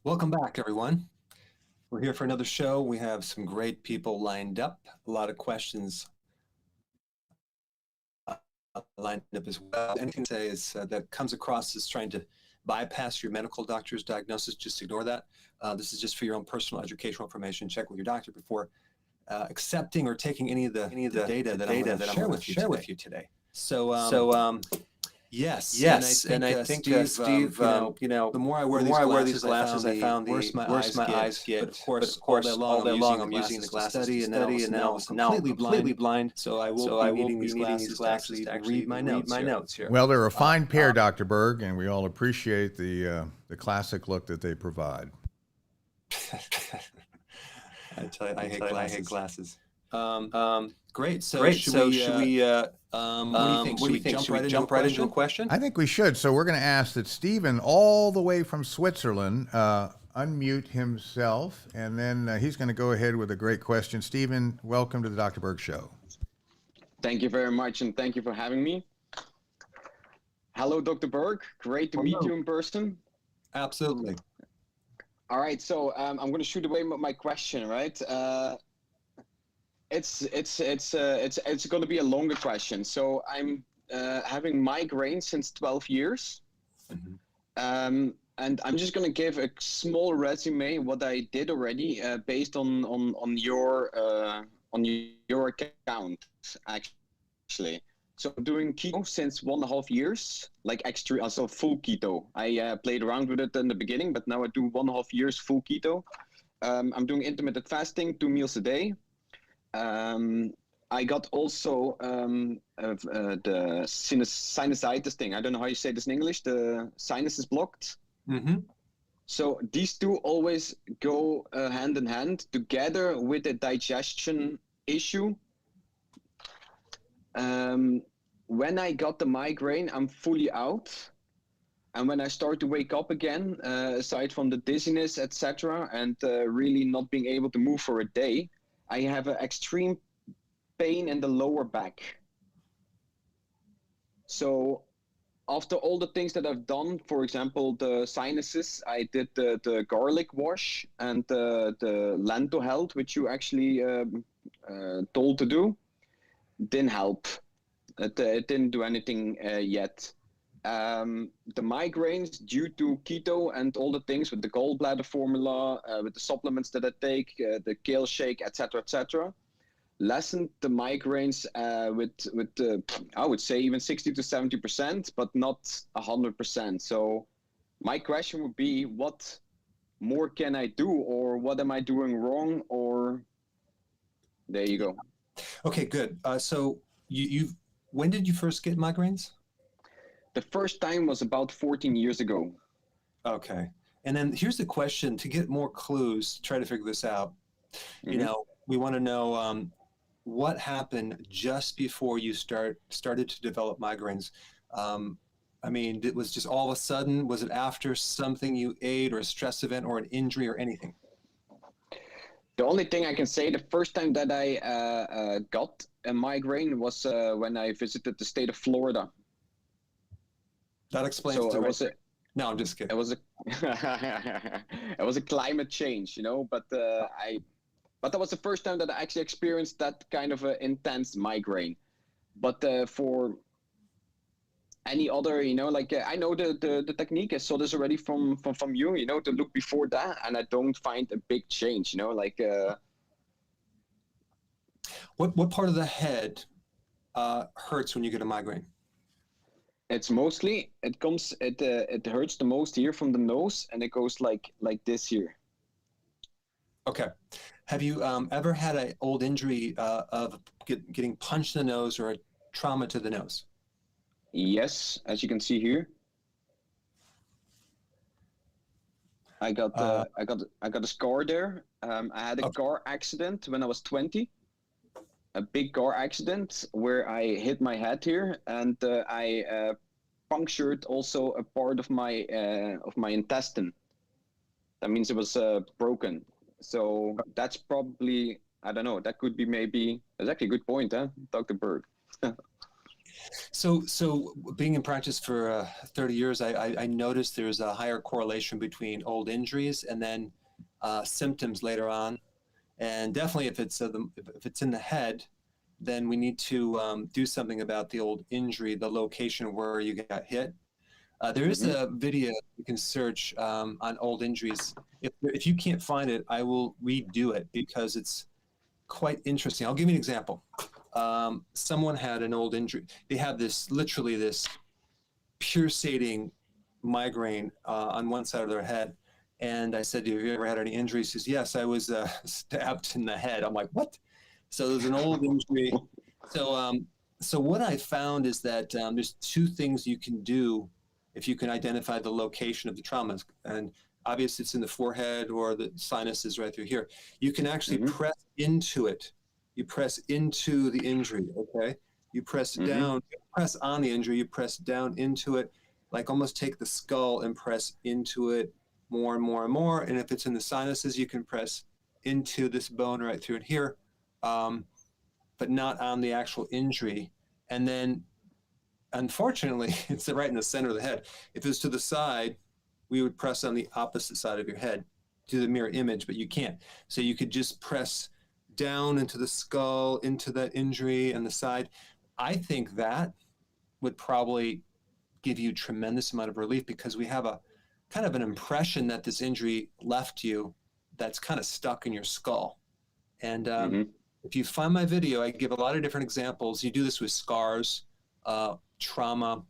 Welcome back, everyone. We're here for another show. We have some great people lined up, a lot of questions lined up as well. Anything to say is that comes across as trying to bypass your medical doctor's diagnosis, just ignore that. This is just for your own personal educational information. Check with your doctor before accepting or taking any of the data that I'm going to share with you today. Yes, and I think Steve, the more I wear these glasses, I found the worse my eyes get. But of course, all day long I'm using the glasses to study, and now I'm completely blind. So I will be needing these glasses to actually read my notes here. Well, they're a fine pair, Dr. Berg, and we all appreciate the classic look that they provide. I tell you, I hate glasses. Great. So should we what do you think? Should we jump right into a question? I think we should. So we're going to ask that Stephen, all the way from Switzerland, unmute himself, and then he's going to go ahead with a great question. Stephen, welcome to the Dr. Berg Show. Thank you very much, and thank you for having me. Hello, Dr. Berg. Great to meet you in person. Absolutely. All right, so I'm going to shoot away my question, right? It's going to be a longer question. So I'm having migraines since 12 years. Mm-hmm. And I'm just going to give a small resume what I did already based on your account, actually. So I'm doing keto since 1.5 years, like extra, also full keto. I played around with it in the beginning, but now I do 1.5 years full keto. I'm doing intermittent fasting, 2 meals a day. I got also the sinusitis thing. I don't know how you say this in English. The sinus is blocked. Mm-hmm. So these two always go hand in hand together with a digestion issue. When I got the migraine, I'm fully out. And when I start to wake up again, aside from the dizziness, etc., and really not being able to move for a day, I have an extreme pain in the lower back. So after all the things that I've done, for example, the sinuses, I did the garlic wash and the lentil health, which you actually told to do, didn't help. It didn't do anything yet. The migraines due to keto and all the things with the gallbladder formula, with the supplements that I take, the kale shake, etc., lessened the migraines with I would say even 60 to 70%, but not 100%. So my question would be, what more can I do, or what am I doing wrong? Or there you go. Okay, good. So when did you first get migraines? The first time was about 14 years ago. Okay. And then here's the question, to get more clues, try to figure this out. Mm-hmm. You know, we want to know what happened just before you started to develop migraines. I mean, it was just all of a sudden, was it after something you ate or a stress event or an injury or anything? The only thing I can say, the first time that I got a migraine was when I visited the state of Florida. That explains so the right. No, I'm just kidding. It was a climate change, you know, but that was the first time that I actually experienced that kind of intense migraine. But for any other, you know, like I know the technique. I saw this already from you, you know, to look before that, and I don't find a big change, you know, like. What part of the head hurts when you get a migraine? It's mostly it hurts the most here from the nose, and it goes like this here. Okay. Have you ever had an old injury of getting punched in the nose or a trauma to the nose? Yes, as you can see here. I got a scar there. I had a car accident when I was 20. A big car accident where I hit my head here, and I punctured also a part of my intestine. That means it was broken. So that's probably, I don't know, that could be maybe, that's actually a good point, huh, Dr. Berg? So being in practice for 30 years, I noticed there's a higher correlation between old injuries and then symptoms later on. And definitely if it's in the head, then we need to do something about the old injury, the location where you got hit. There is Mm-hmm. a video you can search on old injuries. If you can't find it, I will redo it because it's quite interesting. I'll give you an example. Someone had an old injury. They have literally this pulsating migraine on one side of their head. And I said, have you ever had any injuries? He says, yes, I was stabbed in the head. I'm like, what? So there's an old injury. So what I found is that there's two things you can do if you can identify the location of the trauma. And obviously it's in the forehead or the sinuses right through here. You can actually press into it. You press into the injury, okay? You press down, you press on the injury, you press down into it, like almost take the skull and press into it more and more and more. And if it's in the sinuses, you can press into this bone right through here, but not on the actual injury. And then, unfortunately, it's right in the center of the head. If it's to the side, we would press on the opposite side of your head to the mirror image, but you can't. So you could just press down into the skull, into that injury and the side. I think that would probably give you a tremendous amount of relief because we have a kind of an impression that this injury left you that's kind of stuck in your skull. And if you find my video, I give a lot of different examples. You do this with scars, trauma,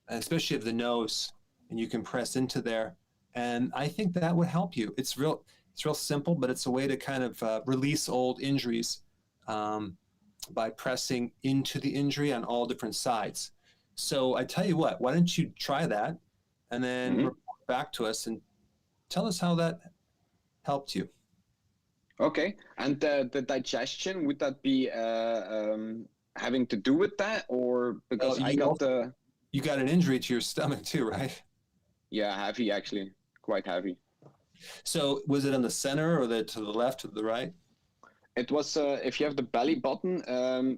especially of the nose, and you can press into there. And I think that would help you. It's real simple, but it's a way to kind of release old injuries by pressing into the injury on all different sides. So I tell you what, why don't you try that and then report back to us and tell us how that helped you. Okay. And the digestion, would that be having to do with that, or because you got an injury to your stomach too, right? Yeah, heavy, actually, quite heavy. So was it on the center or to the left or the right? It was, if you have the belly button,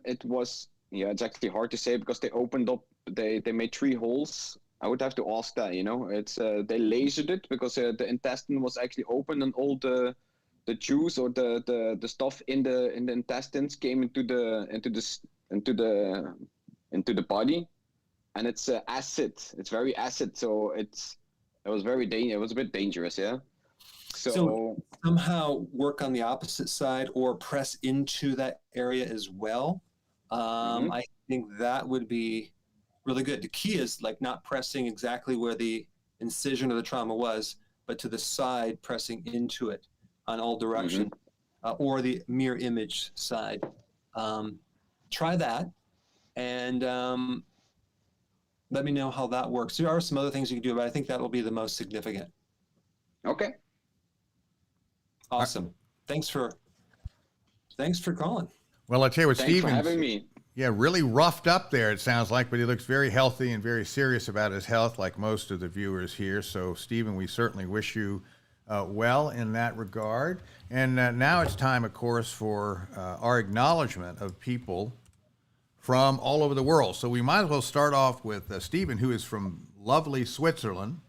it was, it's actually hard to say because they opened up, they made 3 holes. I would have to ask that, it's, they lasered it because the intestine was actually open and all the juice or the stuff in the intestines came into the body, and it's acid. It's very acid, so it was a bit dangerous, yeah. So somehow work on the opposite side or press into that area as well. I think that would be really good. The key is like not pressing exactly where the incision of the trauma was, but to the side, pressing into it on all directions, or the mirror image side. Try that and let me know how that works. There are some other things you can do, but I think that will be the most significant. Okay. Awesome. Thanks for calling. Well, I tell you what, Thanks for Steven's, having me. yeah, really roughed up there, it sounds like, but he looks very healthy and very serious about his health, like most of the viewers here. So, Steven, we certainly wish you well in that regard. And now it's time, of course, for our acknowledgement of people from all over the world. So we might as well start off with Steven, who is from lovely Switzerland.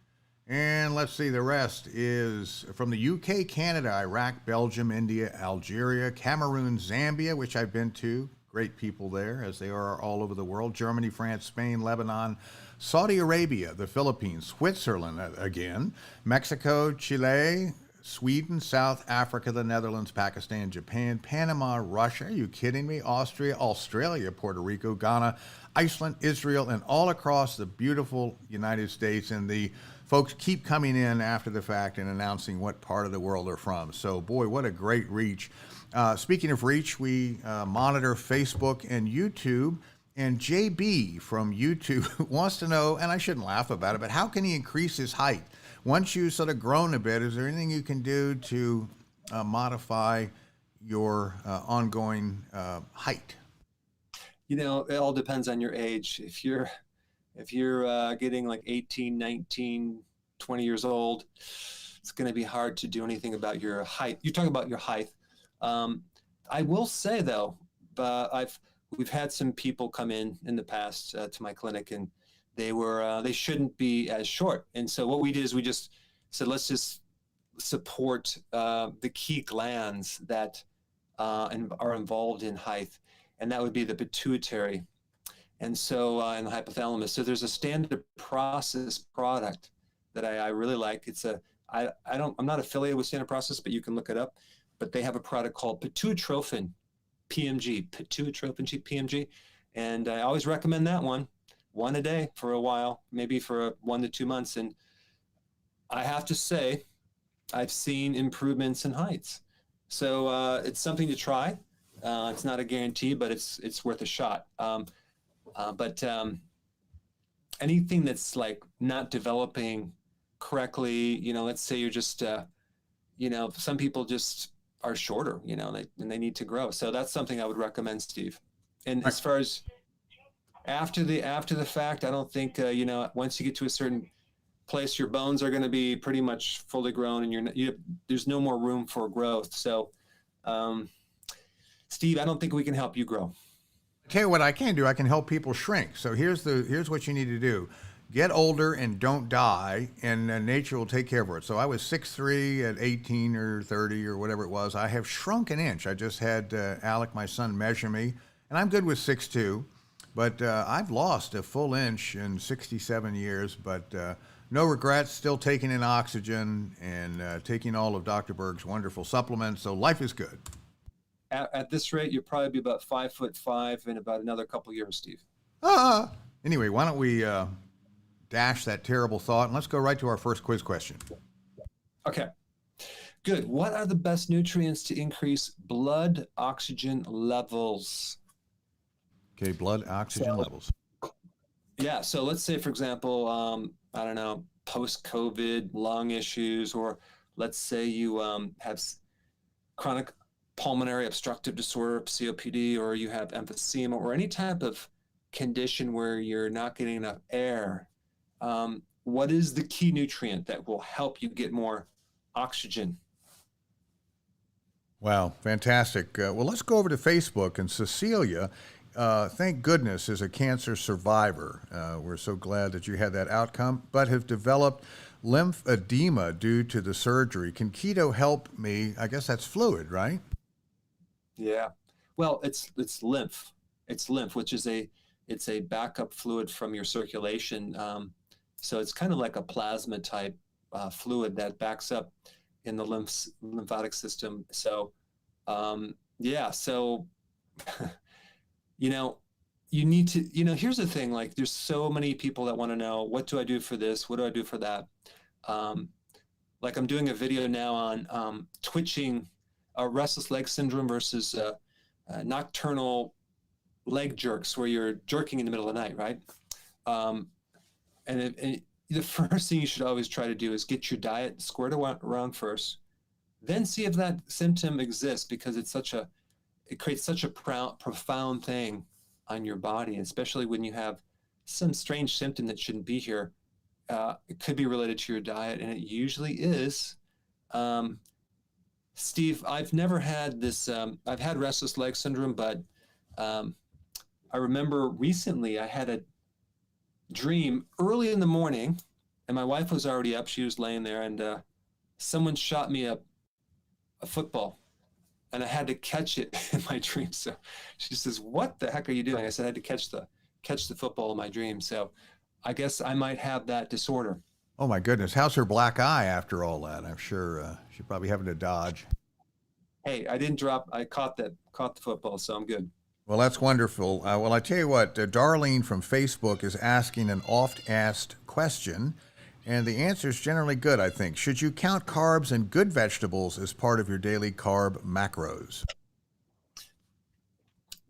And let's see, the rest is from the UK, Canada, Iraq, Belgium, India, Algeria, Cameroon, Zambia, which I've been to. Great people there, as they are all over the world. Germany, France, Spain, Lebanon, Saudi Arabia, the Philippines, Switzerland again, Mexico, Chile, Sweden, South Africa, the Netherlands, Pakistan, Japan, Panama, Russia. Are you kidding me? Austria, Australia, Puerto Rico, Ghana, Iceland, Israel, and all across the beautiful United States. And the folks keep coming in after the fact and announcing what part of the world they're from. So, boy, what a great reach. Speaking of reach, we monitor Facebook and YouTube. And JB from YouTube wants to know, and I shouldn't laugh about it, but how can he increase his height? Once you've sort of grown a bit, is there anything you can do to modify your ongoing height? You know, it all depends on your age. If you're getting like 18, 19, 20 years old, it's going to be hard to do anything about your height. You're talking about your height. I will say though, we've had some people come in the past to my clinic, and they shouldn't be as short. And so what we did is we just said, let's just support the key glands that are involved in height, and that would be the pituitary, and so and the hypothalamus. So there's a standard process product that I really like. I'm not affiliated with Standard Process, but you can look it up. But they have a product called Pituitrophin PMG, Pituitrophin PMG, and I always recommend that one a day for a while, maybe for 1 to 2 months. And I have to say, I've seen improvements in heights. So it's something to try. It's not a guarantee, but it's worth a shot. But anything that's like not developing correctly, let's say you're just, some people just are shorter, and they need to grow. So that's something I would recommend, Steve. And as far as after the fact, I don't think, once you get to a certain place, your bones are going to be pretty much fully grown, and there's no more room for growth. So, Steve, I don't think we can help you grow. Tell you what I can do. I can help people shrink. So here's what you need to do. Get older and don't die, and nature will take care of it. So I was 6'3" at 18 or 30 or whatever it was. I have shrunk an inch. I just had Alec, my son, measure me, and I'm good with 6'2", but I've lost a full inch in 67 years, but no regrets, still taking in oxygen and taking all of Dr. Berg's wonderful supplements, so life is good. At this rate, you'll probably be about 5'5" in about another couple years, Steve. Anyway, why don't we dash that terrible thought, and let's go right to our first quiz question. Okay, good. What are the best nutrients to increase blood oxygen levels? Okay, blood oxygen levels. Yeah, so let's say, for example, I don't know, post-COVID lung issues, or let's say you have chronic pulmonary obstructive disorder, COPD, or you have emphysema, or any type of condition where you're not getting enough air. What is the key nutrient that will help you get more oxygen? Wow, fantastic. Well, let's go over to Facebook, and Cecilia, thank goodness, is a cancer survivor. We're so glad that you had that outcome, but have developed lymphedema due to the surgery. Can keto help me? I guess that's fluid, right? Yeah. Well, it's lymph. It's lymph, which is it's a backup fluid from your circulation. So it's kind of like a plasma type fluid that backs up in the lymphatic system. So yeah. So you need to, here's the thing, like there's so many people that want to know, what do I do for this? What do I do for that? Like I'm doing a video now on twitching, restless leg syndrome versus nocturnal leg jerks, where you're jerking in the middle of the night, right? And the first thing you should always try to do is get your diet squared around first, then see if that symptom exists, because it creates such a profound thing on your body, especially when you have some strange symptom that shouldn't be here. It could be related to your diet, and it usually is. Steve, I've never had this. I've had restless leg syndrome, but I remember recently I had a dream early in the morning, and my wife was already up. She was laying there, and someone shot me a football, and I had to catch it in my dream. So she says, "What the heck are you doing?" I said, "I had to catch the football in my dream." So I guess I might have that disorder. Oh my goodness, how's her black eye after all that? I'm sure she's probably having to dodge. Hey, I didn't drop. I caught the football, so I'm good. Well, that's wonderful. Well, I tell you what, Darlene from Facebook is asking an oft-asked question, and the answer is generally good, I think. Should you count carbs and good vegetables as part of your daily carb macros?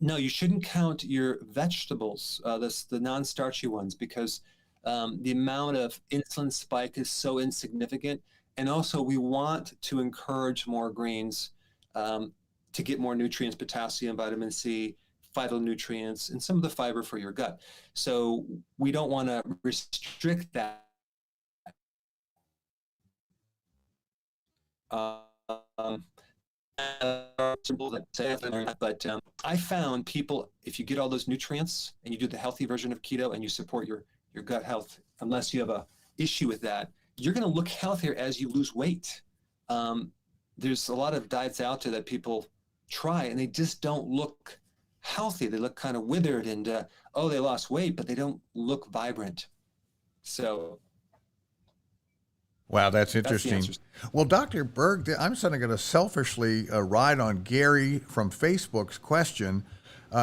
No, you shouldn't count your vegetables, the non-starchy ones, because the amount of insulin spike is so insignificant. And also, we want to encourage more greens to get more nutrients, potassium, vitamin C, phytonutrients, and some of the fiber for your gut. So we don't want to restrict that. But I found people, if you get all those nutrients and you do the healthy version of keto and you support your gut health, unless you have a issue with that, you're going to look healthier as you lose weight. There's a lot of diets out there that people try and they just don't look healthy. They look kind of withered and, they lost weight, but they don't look vibrant. So wow, that's interesting. Well, Dr. Berg, I'm suddenly going to selfishly ride on Gary from Facebook's question.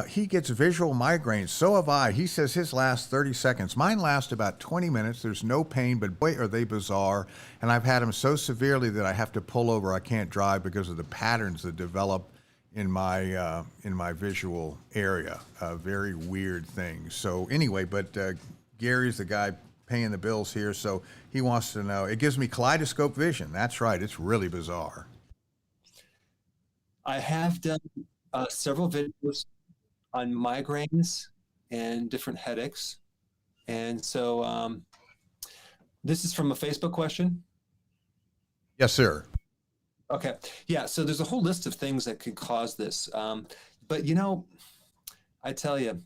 He gets visual migraines. So have I. He says his lasts 30 seconds. Mine last about 20 minutes. There's no pain, but boy, are they bizarre. And I've had them so severely that I have to pull over. I can't drive because of the patterns that develop in my visual area. Very weird things. So anyway, but Gary's the guy paying the bills here, so he wants to know. It gives me kaleidoscope vision. That's right. It's really bizarre. I have done several videos on migraines and different headaches. And so this is from a Facebook question? Yes, sir. Okay. Yeah, so there's a whole list of things that could cause this. But, I tell you,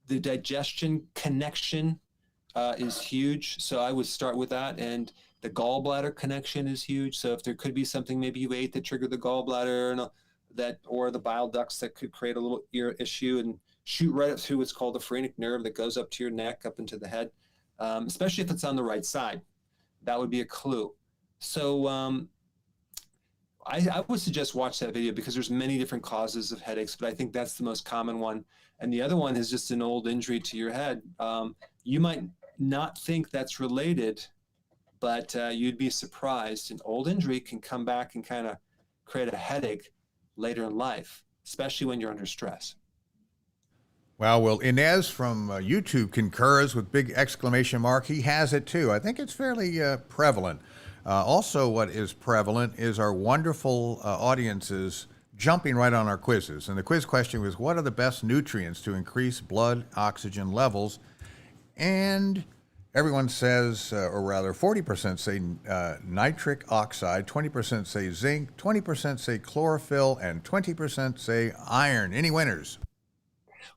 the digestion connection is huge. So I would start with that. And the gallbladder connection is huge. So if there could be something maybe you ate that triggered the gallbladder or the bile ducts that could create a little ear issue and shoot right up through what's called the phrenic nerve that goes up to your neck, up into the head, especially if it's on the right side. That would be a clue. So I would suggest watch that video because there's many different causes of headaches, but I think that's the most common one. And the other one is just an old injury to your head. You might not think that's related, but you'd be surprised. An old injury can come back and kind of create a headache later in life, especially when you're under stress. Well, Inez from YouTube concurs with big exclamation mark. He has it too. I think it's fairly prevalent. Also, what is prevalent is our wonderful audiences jumping right on our quizzes. And the quiz question was, what are the best nutrients to increase blood oxygen levels? And everyone says, or rather 40% say nitric oxide, 20% say zinc, 20% say chlorophyll, and 20% say iron. Any winners?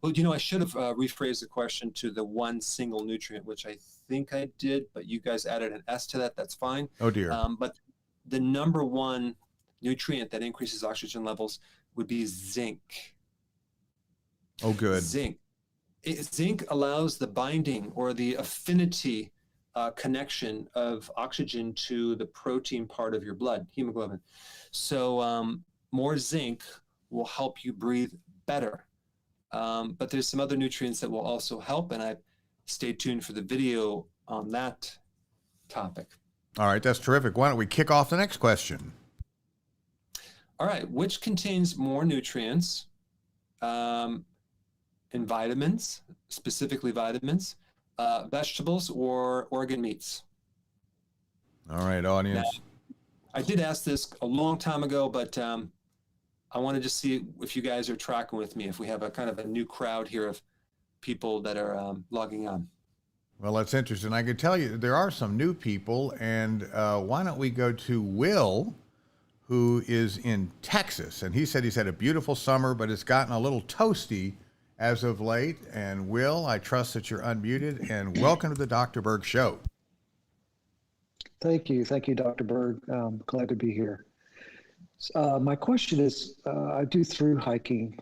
Well, I should have rephrased the question to the one single nutrient, which I think I did, but you guys added an S to that. That's fine. Oh, dear. But the number one nutrient that increases oxygen levels would be zinc. Oh, good. Zinc. Zinc allows the binding or the affinity connection of oxygen to the protein part of your blood, hemoglobin. So more zinc will help you breathe better. But there's some other nutrients that will also help, and I stay tuned for the video on that topic. All right, that's terrific. Why don't we kick off the next question? All right, which contains more nutrients in vitamins, specifically vitamins, vegetables, or organ meats? All right, audience. Now, I did ask this a long time ago, but I wanted to see if you guys are tracking with me, if we have a kind of a new crowd here of people that are logging on. Well, that's interesting. I can tell you there are some new people, and why don't we go to Will, who is in Texas. And he said he's had a beautiful summer, but it's gotten a little toasty as of late. And Will, I trust that you're unmuted, and welcome to the Dr. Berg Show. Thank you. Thank you, Dr. Berg. Glad to be here. My question is, I do through hiking,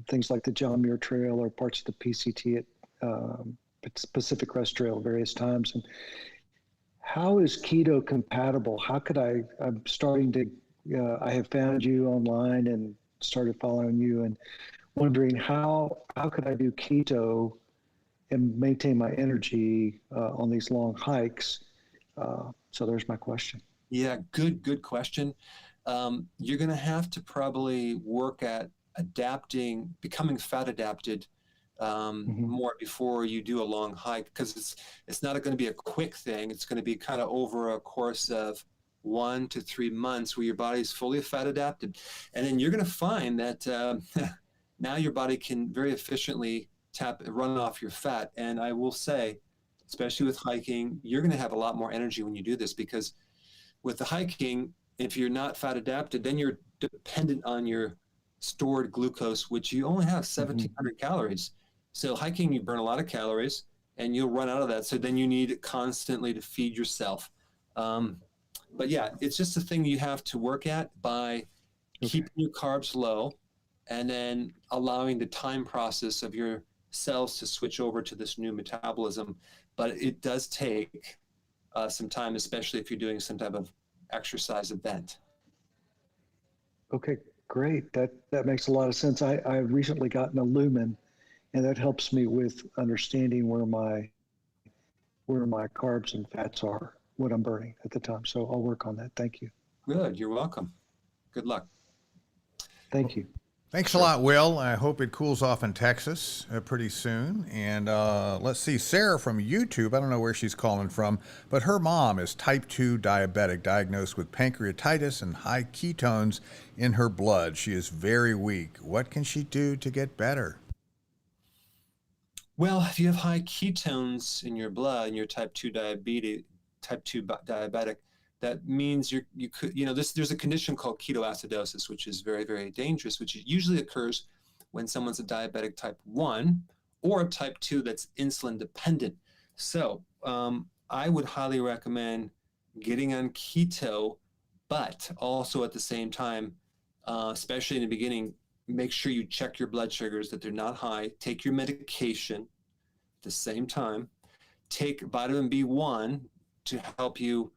things like the John Muir Trail or parts of the PCT at Pacific Crest Trail various times. And how is keto compatible? How could I'm starting to, I have found you online and started following you and wondering how could I do keto and maintain my energy on these long hikes? So there's my question. Yeah, good question. You're going to have to probably work at becoming fat adapted more before you do a long hike, because it's not going to be a quick thing. It's going to be kind of over a course of 1 to 3 months where your body's fully fat adapted. And then you're going to find that now your body can very efficiently run off your fat. And I will say, especially with hiking, you're going to have a lot more energy when you do this, because with the hiking, if you're not fat adapted, then you're dependent on your stored glucose, which you only have 1,700 calories. So hiking, you burn a lot of calories and you'll run out of that. So then you need constantly to feed yourself. But yeah, it's just a thing you have to work at by keeping your carbs low and then allowing the time process of your cells to switch over to this new metabolism. But it does take some time, especially if you're doing some type of exercise event. Okay, great. That makes a lot of sense. I've recently gotten a lumen, and that helps me with understanding where my carbs and fats are, what I'm burning at the time. So I'll work on that. Thank you. Good. You're welcome. Good luck. Thank you. Thanks a lot, Will. I hope it cools off in Texas pretty soon. And let's see, Sarah from YouTube, I don't know where she's calling from, but her mom is type 2 diabetic, diagnosed with pancreatitis and high ketones in her blood. She is very weak. What can she do to get better? Well, if you have high ketones in your blood and you're type 2 diabetic, that means you could, there's a condition called ketoacidosis, which is very, very dangerous, which usually occurs when someone's a diabetic type 1 or type 2 that's insulin dependent. So I would highly recommend getting on keto, but also at the same time, especially in the beginning, make sure you check your blood sugars that they're not high. Take your medication at the same time. Take vitamin B1 to help you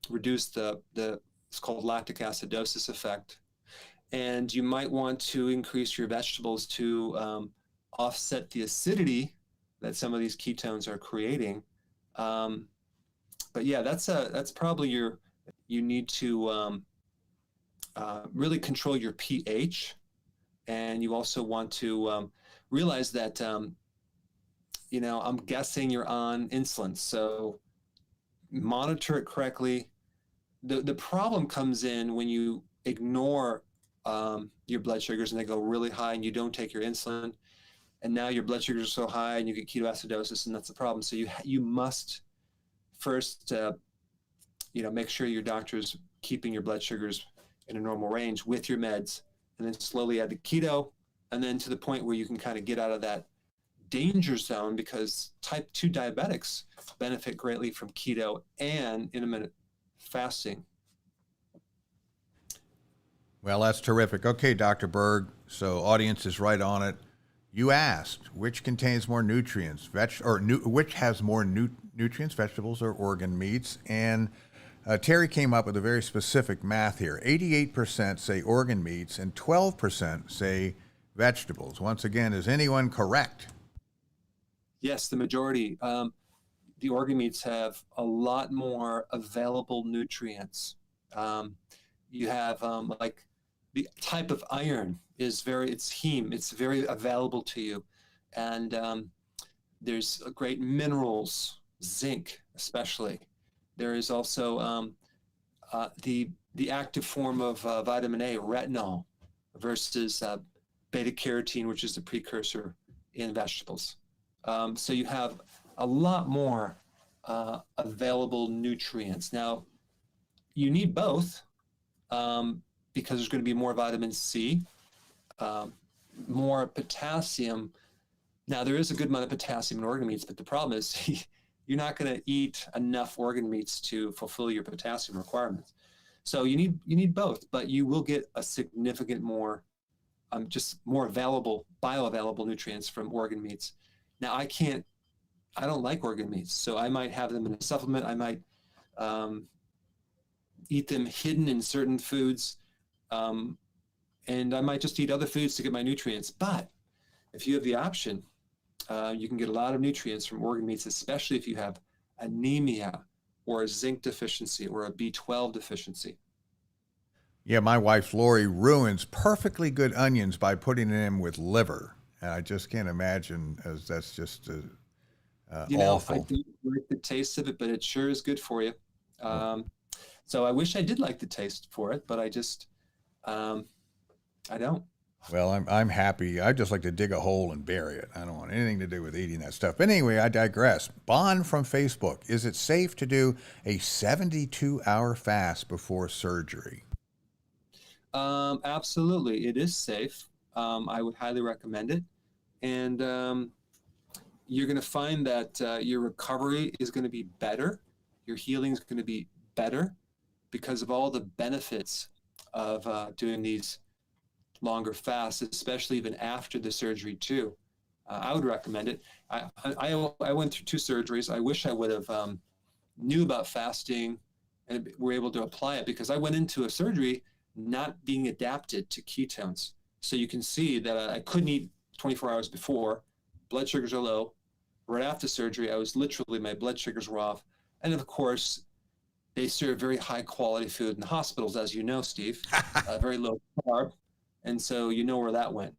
reduce the it's called lactic acidosis effect. And you might want to increase your vegetables to offset the acidity that some of these ketones are creating. But yeah, that's probably you need to really control your pH, and you also want to realize that I'm guessing you're on insulin, so monitor it correctly. The problem comes in when you ignore your blood sugars and they go really high and you don't take your insulin, and now your blood sugars are so high and you get ketoacidosis, and that's the problem. So you must first make sure your doctor's keeping your blood sugars in a normal range with your meds, and then slowly add the keto, and then to the point where you can kind of get out of that danger zone, because type 2 diabetics benefit greatly from keto and intermittent fasting. Well, that's terrific. Okay, Dr. Berg, so audience is right on it. You asked which contains more nutrients, which has more nutrients, vegetables or organ meats, and Terry came up with a very specific math here. 88% say organ meats and 12% say vegetables. Once again, is anyone correct? Yes, the majority. The organ meats have a lot more available nutrients. You have like the type of iron it's heme, it's very available to you. And there's great minerals, zinc especially. There is also the active form of vitamin A, retinol, versus beta carotene, which is the precursor in vegetables. So you have a lot more available nutrients. Now, you need both because there's going to be more vitamin C, more potassium. Now, there is a good amount of potassium in organ meats, but the problem is you're not going to eat enough organ meats to fulfill your potassium requirements. So you need both, but you will get a significant more, just more bioavailable nutrients from organ meats. Now, I don't like organ meats, so I might have them in a supplement. I might eat them hidden in certain foods, and I might just eat other foods to get my nutrients. But if you have the option, you can get a lot of nutrients from organ meats, especially if you have anemia or a zinc deficiency or a B12 deficiency. Yeah, my wife Lori ruins perfectly good onions by putting them with liver. And I just can't imagine, as that's just awful. I don't like the taste of it, but it sure is good for you. So I wish I did like the taste for it, but I just, I don't. Well, I'm happy. I just like to dig a hole and bury it. I don't want anything to do with eating that stuff. But anyway, I digress. Bond from Facebook. Is it safe to do a 72-hour fast before surgery? Absolutely. It is safe. I would highly recommend it. And you're going to find that your recovery is going to be better. Your healing is going to be better because of all the benefits of doing these longer fasts, especially even after the surgery too. I would recommend it. I went through 2 surgeries. I wish I would have knew about fasting and were able to apply it, because I went into a surgery not being adapted to ketones. So you can see that I couldn't eat 24 hours before. Blood sugars are low. Right after surgery, my blood sugars were off. And of course, they serve very high quality food in the hospitals, as you know, Steve, very low carb. And so you know where that went.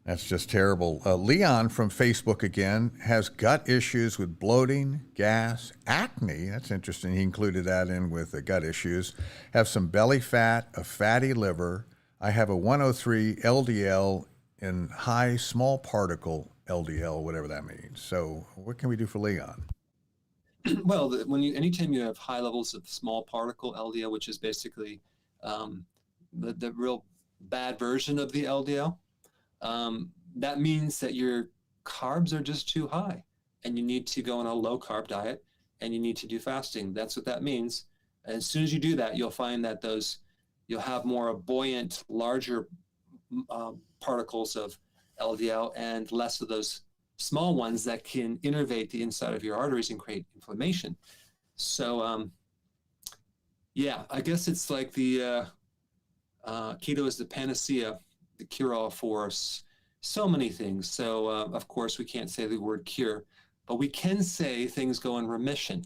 That's just terrible. Leon from Facebook again has gut issues with bloating, gas, acne. That's interesting. He included that in with the gut issues. Have some belly fat, a fatty liver. I have a 103 LDL and high small particle LDL, whatever that means. So what can we do for Leon? Well, anytime you have high levels of small particle LDL, which is basically the real bad version of the LDL, that means that your carbs are just too high and you need to go on a low carb diet and you need to do fasting. That's what that means. And as soon as you do that, you'll find that you'll have more buoyant, larger particles of LDL and less of those small ones that can innervate the inside of your arteries and create inflammation. So, yeah, I guess it's like the keto is the panacea, the cure-all for so many things. So, of course, we can't say the word cure, but we can say things go in remission.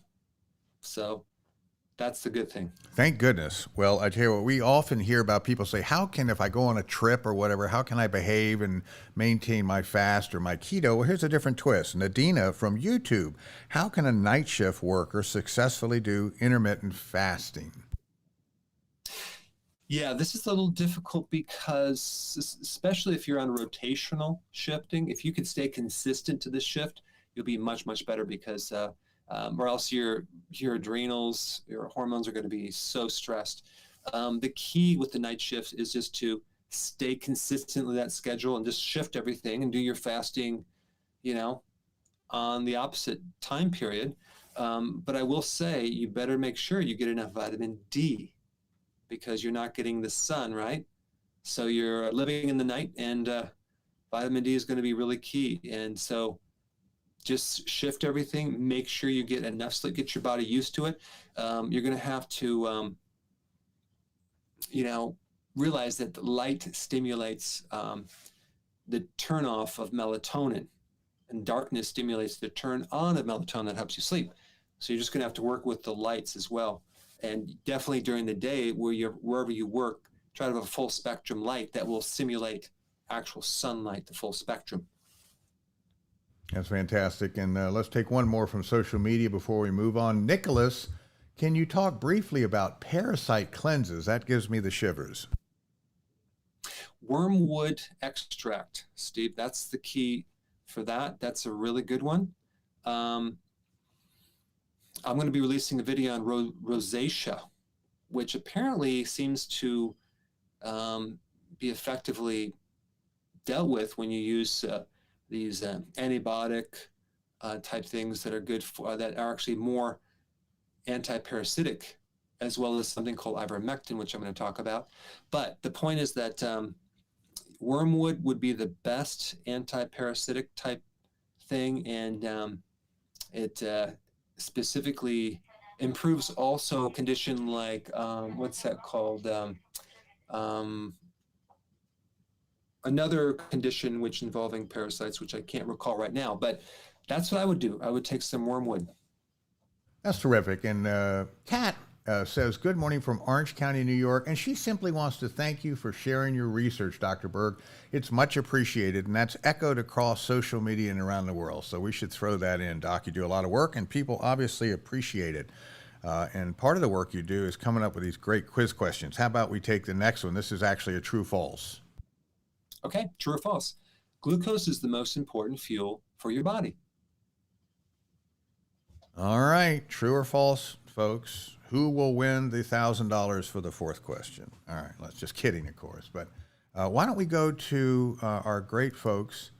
So that's the good thing. Thank goodness. Well, I tell you what, we often hear about people say, if I go on a trip or whatever, how can I behave and maintain my fast or my keto? Well, here's a different twist. Nadina from YouTube, how can a night shift worker successfully do intermittent fasting? Yeah, this is a little difficult because, especially if you're on rotational shifting, if you can stay consistent to this shift, you'll be much, much better, because or else your adrenals, your hormones are going to be so stressed. The key with the night shift is just to stay consistent with that schedule and just shift everything and do your fasting, on the opposite time period. But I will say you better make sure you get enough vitamin D, because you're not getting the sun, right? So you're living in the night, and vitamin D is going to be really key. And so just shift everything, make sure you get enough sleep, get your body used to it. You're going to have to, realize that the light stimulates the turn off of melatonin, and darkness stimulates the turn on of melatonin that helps you sleep. So you're just going to have to work with the lights as well. And definitely during the day, wherever you work, try to have a full spectrum light that will simulate actual sunlight, the full spectrum. That's fantastic. And let's take one more from social media before we move on. Nicholas, can you talk briefly about parasite cleanses? That gives me the shivers. Wormwood extract, Steve, that's the key for that. That's a really good one. I'm going to be releasing a video on rosacea, which apparently seems to be effectively dealt with when you use these antibiotic type things that are good for, that are actually more anti-parasitic, as well as something called ivermectin, which I'm going to talk about. But the point is that wormwood would be the best anti-parasitic type thing, and it specifically improves also a condition like what's that called? Another condition which involving parasites, which I can't recall right now, but that's what I would do. I would take some wormwood. That's terrific. And Kat says, good morning from Orange County, New York. And she simply wants to thank you for sharing your research, Dr. Berg. It's much appreciated. And that's echoed across social media and around the world. So we should throw that in, Doc. You do a lot of work, and people obviously appreciate it. And part of the work you do is coming up with these great quiz questions. How about we take the next one? This is actually a true-false. Okay, true or false? Glucose is the most important fuel for your body. All right, true or false, folks. who will win the $1,000 for the fourth question? All right, let's just kidding, of course. But why don't we go to our great folks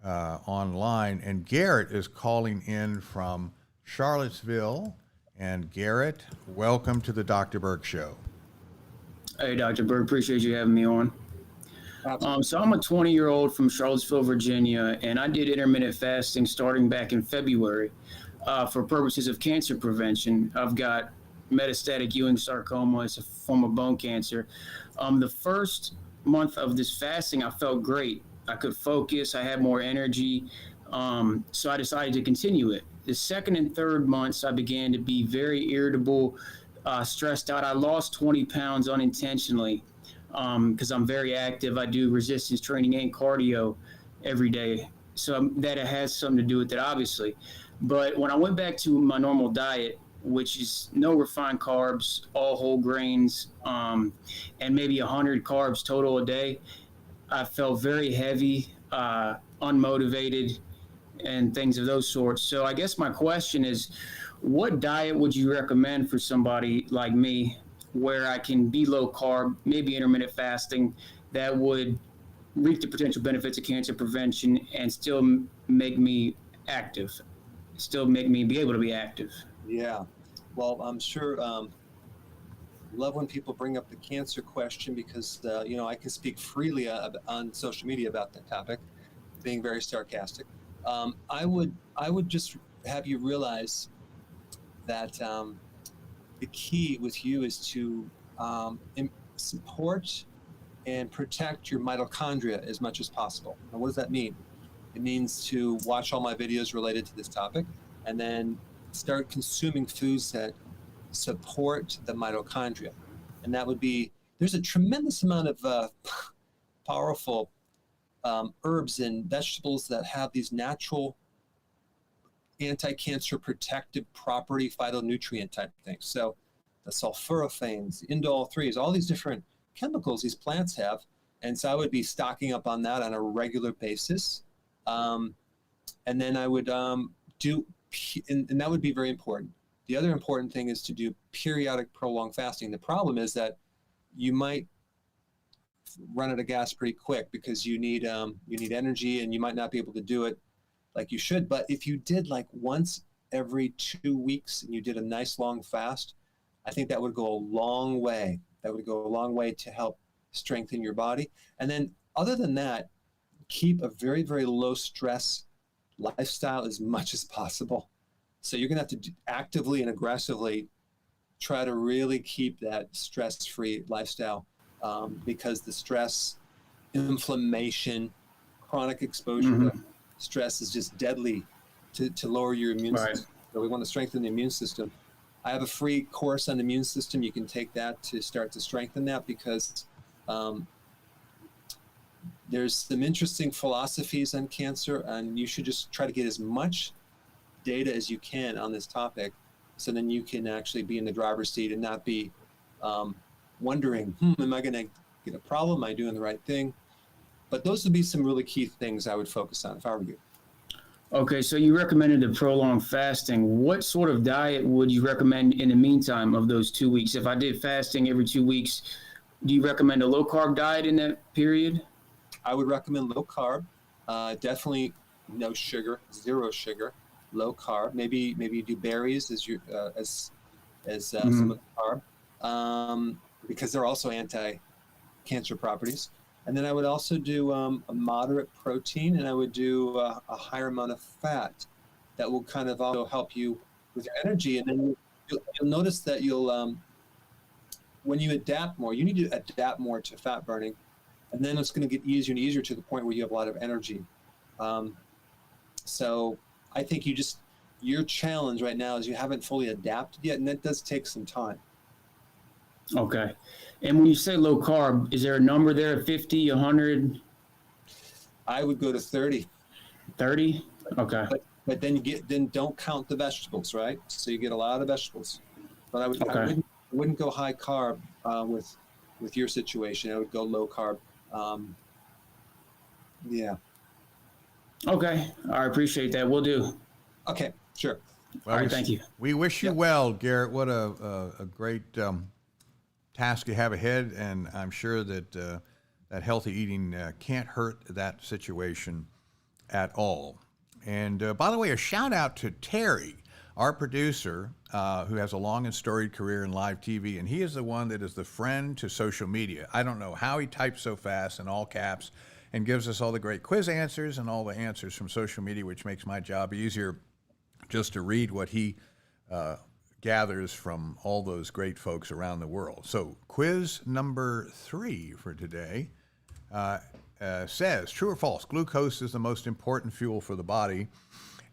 online? And Garrett is calling in from Charlottesville. And Garrett, welcome to the Dr. Berg Show. Hey, Dr. Berg, appreciate you having me on. So I'm a 20-year-old from Charlottesville, Virginia, and I did intermittent fasting starting back in February for purposes of cancer prevention. I've got metastatic Ewing sarcoma. It's a form of bone cancer. The first month of this fasting, I felt great. I could focus. I had more energy. So I decided to continue it. The second and third months, I began to be very irritable, stressed out. I lost 20 pounds unintentionally because I'm very active. I do resistance training and cardio every day. So that has something to do with it, obviously. But when I went back to my normal diet, which is no refined carbs, all whole grains, and maybe 100 carbs total a day, I felt very heavy, unmotivated, and things of those sorts. So I guess my question is, what diet would you recommend for somebody like me where I can be low carb, maybe intermittent fasting, that would reap the potential benefits of cancer prevention and still make me active, still make me be able to be active? Yeah. Well, I'm sure love when people bring up the cancer question because, I can speak freely on social media about that topic, being very sarcastic. I would just have you realize that the key with you is to support and protect your mitochondria as much as possible. Now, what does that mean? It means to watch all my videos related to this topic and then start consuming foods that support the mitochondria. And that would be, there's a tremendous amount of powerful herbs and vegetables that have these natural anti-cancer protective property phytonutrient type things. So the sulforaphanes, the indole-3s, all these different chemicals these plants have. And so I would be stocking up on that on a regular basis. And then I would and that would be very important. The other important thing is to do periodic prolonged fasting. The problem is that you might run out of gas pretty quick because you need energy and you might not be able to do it like you should. But if you did like once every 2 weeks and you did a nice long fast, I think that would go a long way. That would go a long way to help strengthen your body. And then other than that, keep a very, very low stress lifestyle as much as possible. So you're going to have to actively and aggressively try to really keep that stress-free lifestyle because the stress, inflammation, chronic exposure to stress is just deadly to lower your immune system. So we want to strengthen the immune system. I have a free course on the immune system. You can take that to start to strengthen that because there's some interesting philosophies on cancer, and you should just try to get as much data as you can on this topic so then you can actually be in the driver's seat and not be wondering, am I going to get a problem? Am I doing the right thing? But those would be some really key things I would focus on if I were you. Okay, so you recommended the prolonged fasting. What sort of diet would you recommend in the meantime of those 2 weeks? If I did fasting every 2 weeks, do you recommend a low carb diet in that period? I would recommend low carb, definitely no sugar, zero sugar, low carb. Maybe you do berries as your some of the carb, because they're also anti-cancer properties. And then I would also do a moderate protein, and I would do a higher amount of fat that will kind of also help you with your energy. And then you'll notice that when you adapt more, you need to adapt more to fat burning. And then it's going to get easier and easier to the point where you have a lot of energy. So I think your challenge right now is you haven't fully adapted yet, and that does take some time. Okay. And when you say low carb, is there a number there, 50, 100? I would go to 30. 30? Okay. But then don't count the vegetables, right? So you get a lot of vegetables. But I wouldn't go high carb with your situation. I would go low carb. Yeah. Okay. I appreciate that. We'll do. Okay, sure. Well, All right, thank you. We wish you well, Garrett. What a great task you have ahead, and I'm sure that that healthy eating can't hurt that situation at all. And by the way, a shout out to Terry, our producer, who has a long and storied career in live TV, and he is the one that is the friend to social media. I don't know how he types so fast in all caps and gives us all the great quiz answers and all the answers from social media, which makes my job easier just to read what he gathers from all those great folks around the world. So quiz number 3 for today says, true or false, glucose is the most important fuel for the body?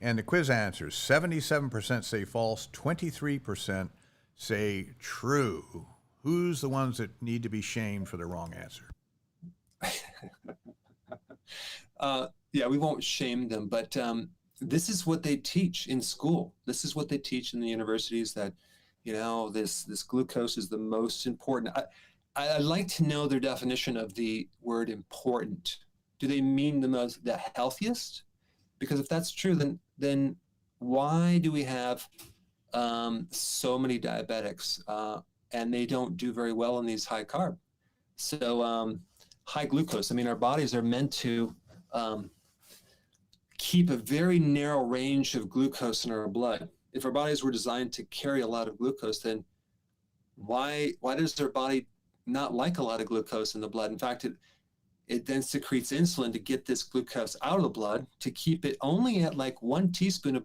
And the quiz answers, 77% say false, 23% say true. Who's the ones that need to be shamed for the wrong answer? Yeah, we won't shame them, but this is what they teach in school. This is what they teach in the universities, that, this glucose is the most important. I'd like to know their definition of the word important. Do they mean the healthiest? Because if that's true, then why do we have so many diabetics and they don't do very well in these high carb? So high glucose, our bodies are meant to keep a very narrow range of glucose in our blood. If our bodies were designed to carry a lot of glucose, then why does our body not like a lot of glucose in the blood? In fact, it then secretes insulin to get this glucose out of the blood, to keep it only at like 1 teaspoon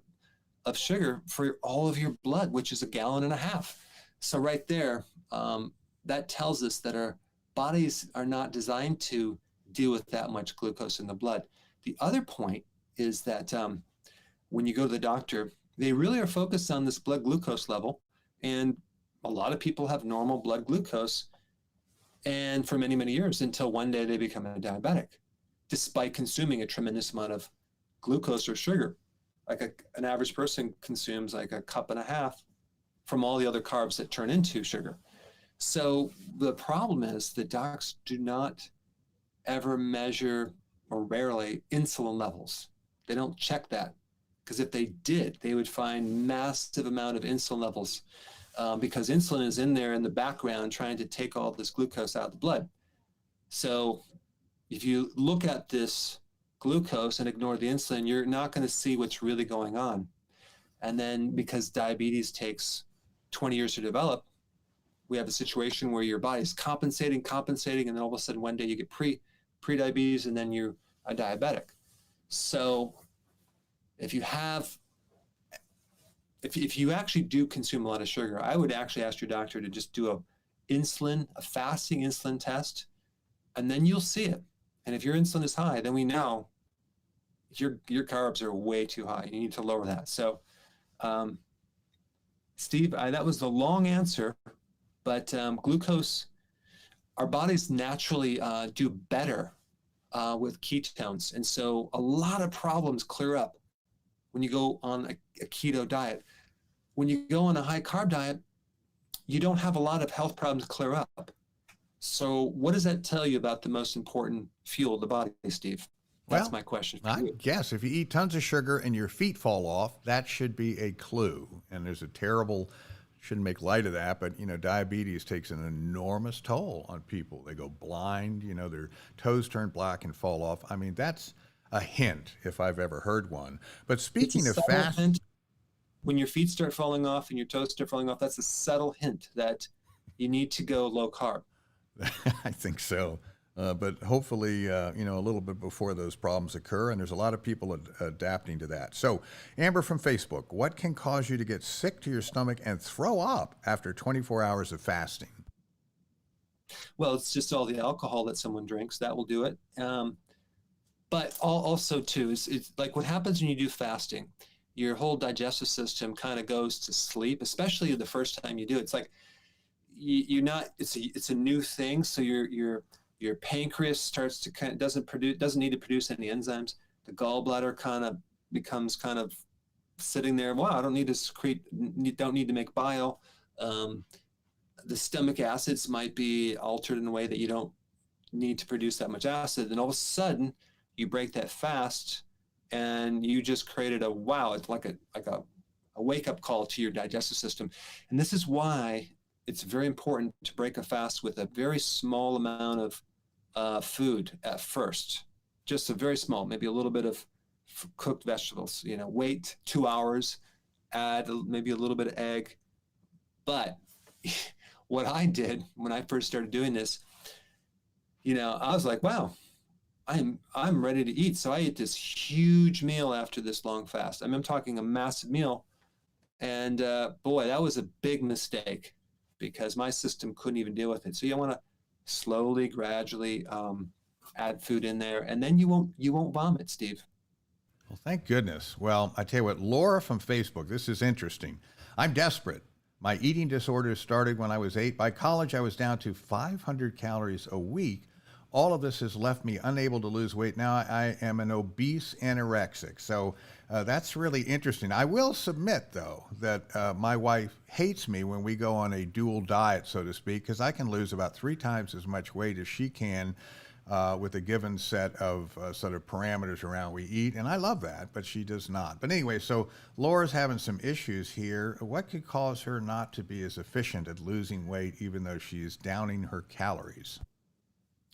of sugar for all of your blood, which is 1.5 gallons. So right there, that tells us that our bodies are not designed to deal with that much glucose in the blood. The other point is that when you go to the doctor, they really are focused on this blood glucose level. And a lot of people have normal blood glucose, and for many, many years, until one day they become a diabetic, despite consuming a tremendous amount of glucose or sugar. Like an average person consumes like 1.5 cups from all the other carbs that turn into sugar. So the problem is that docs do not ever measure, or rarely, insulin levels. They don't check that, because if they did, they would find massive amount of insulin levels, because insulin is in there in the background trying to take all this glucose out of the blood. So if you look at this glucose and ignore the insulin, you're not going to see what's really going on. And then because diabetes takes 20 years to develop, we have a situation where your body's compensating, and then all of a sudden one day you get pre-diabetes, and then you're a diabetic. So if you actually do consume a lot of sugar, I would actually ask your doctor to just do a fasting insulin test, and then you'll see it. And if your insulin is high, then we know your carbs are way too high. You need to lower that. So, Steve, that was the long answer, but glucose, our bodies naturally do better with ketones. And so a lot of problems clear up when you go on a keto diet. When you go on a high carb diet, you don't have a lot of health problems clear up. So what does that tell you about the most important fuel of the body, Steve? That's my question for you. Yes, if you eat tons of sugar and your feet fall off, that should be a clue. And there's a terrible, shouldn't make light of that, but diabetes takes an enormous toll on people. They go blind, their toes turn black and fall off. That's a hint, if I've ever heard one. But speaking of fasting, when your feet start falling off and your toes start falling off, that's a subtle hint that you need to go low carb. I think so. But hopefully, a little bit before those problems occur, and there's a lot of people adapting to that. So, Amber from Facebook, what can cause you to get sick to your stomach and throw up after 24 hours of fasting? Well, it's just all the alcohol that someone drinks. That will do it. But also, too, it's like what happens when you do fasting. Your whole digestive system kind of goes to sleep, especially the first time you do it. It's like you're not. It's a new thing, so your pancreas starts to doesn't need to produce any enzymes. The gallbladder kind of becomes kind of sitting there. Wow, I don't need to secrete. Don't need to make bile. The stomach acids might be altered in a way that you don't need to produce that much acid. And all of a sudden, you break that fast, and you just created it's like a wake-up call to your digestive system. And this is why it's very important to break a fast with a very small amount of food at first, just a very small, maybe a little bit of cooked vegetables. Wait 2 hours, add maybe a little bit of egg. But what I did when I first started doing this, I was like, wow, I'm ready to eat. So I ate this huge meal after this long fast. I'm talking a massive meal. And boy, that was a big mistake because my system couldn't even deal with it. So you want to slowly, gradually add food in there, and then you won't vomit, Steve. Well, thank goodness. Well, I tell you what, Laura from Facebook, this is interesting. I'm desperate. My eating disorder started when I was 8. By college, I was down to 500 calories a week. All of this has left me unable to lose weight. Now I am an obese anorexic. So that's really interesting. I will submit, though, that my wife hates me when we go on a dual diet, so to speak, because I can lose about 3 times as much weight as she can with a given set of sort of parameters around we eat. And I love that, but she does not. But anyway, so Laura's having some issues here. What could cause her not to be as efficient at losing weight, even though she's downing her calories?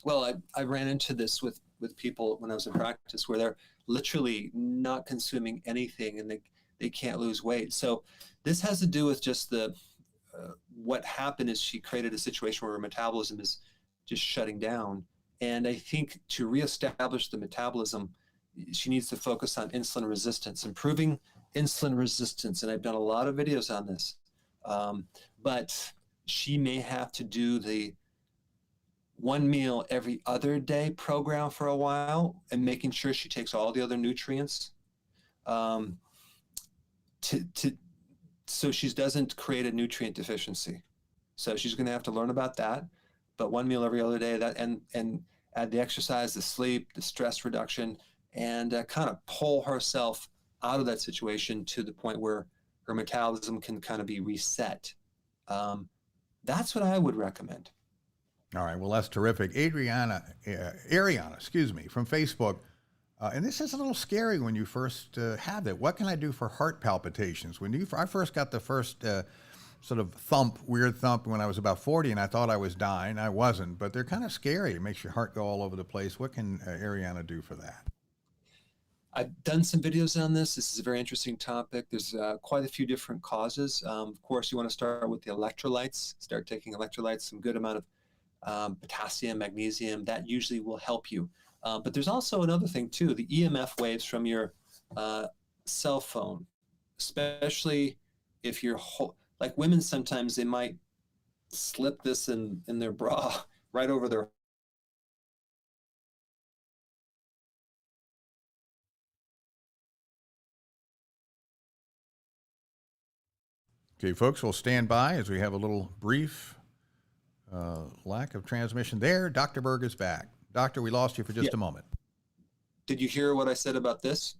Well, I ran into this with people when I was in practice where they're literally not consuming anything and they can't lose weight. So this has to do with just what happened is she created a situation where her metabolism is just shutting down. And I think to reestablish the metabolism, she needs to focus on insulin resistance, improving insulin resistance. And I've done a lot of videos on this. But she may have to do the one meal every other day program for a while and making sure she takes all the other nutrients so she doesn't create a nutrient deficiency. So she's going to have to learn about that, but one meal every other day, that and add the exercise, the sleep, the stress reduction, and kind of pull herself out of that situation to the point where her metabolism can kind of be reset. That's what I would recommend. All right, well, that's terrific. Ariana, from Facebook. And this is a little scary when you first have it. What can I do for heart palpitations? I first got the first sort of weird thump when I was about 40, and I thought I was dying. I wasn't, but they're kind of scary. It makes your heart go all over the place. What can Ariana do for that? I've done some videos on this. This is a very interesting topic. There's quite a few different causes. Of course, you want to start with the electrolytes. Start taking electrolytes, some good amount of potassium, magnesium, that usually will help you. But there's also another thing too, the EMF waves from your cell phone, especially if you're, like women sometimes they might slip this in their bra right over their. Okay, folks, we'll stand by as we have a little brief lack of transmission there. Dr. Berg is back. Doctor, we lost you for just a moment. Did you hear what I said about this?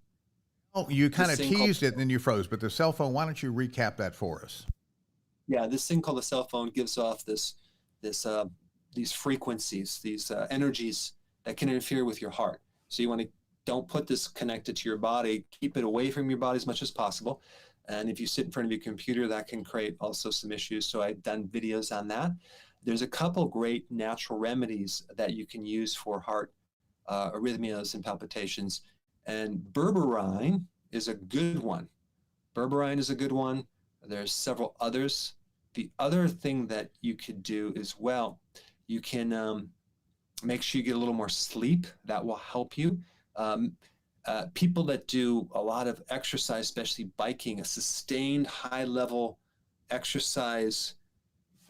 Oh, you kind of teased it and then you froze, but the cell phone, why don't you recap that for us? Yeah, this thing called the cell phone gives off these frequencies, these energies that can interfere with your heart. So you want to don't put this connected to your body, keep it away from your body as much as possible. And if you sit in front of your computer, that can create also some issues. So I've done videos on that. There's a couple great natural remedies that you can use for heart arrhythmias and palpitations. And berberine is a good one. There's several others. The other thing that you could do as well, you can make sure you get a little more sleep. That will help you. People that do a lot of exercise, especially biking, a sustained high-level exercise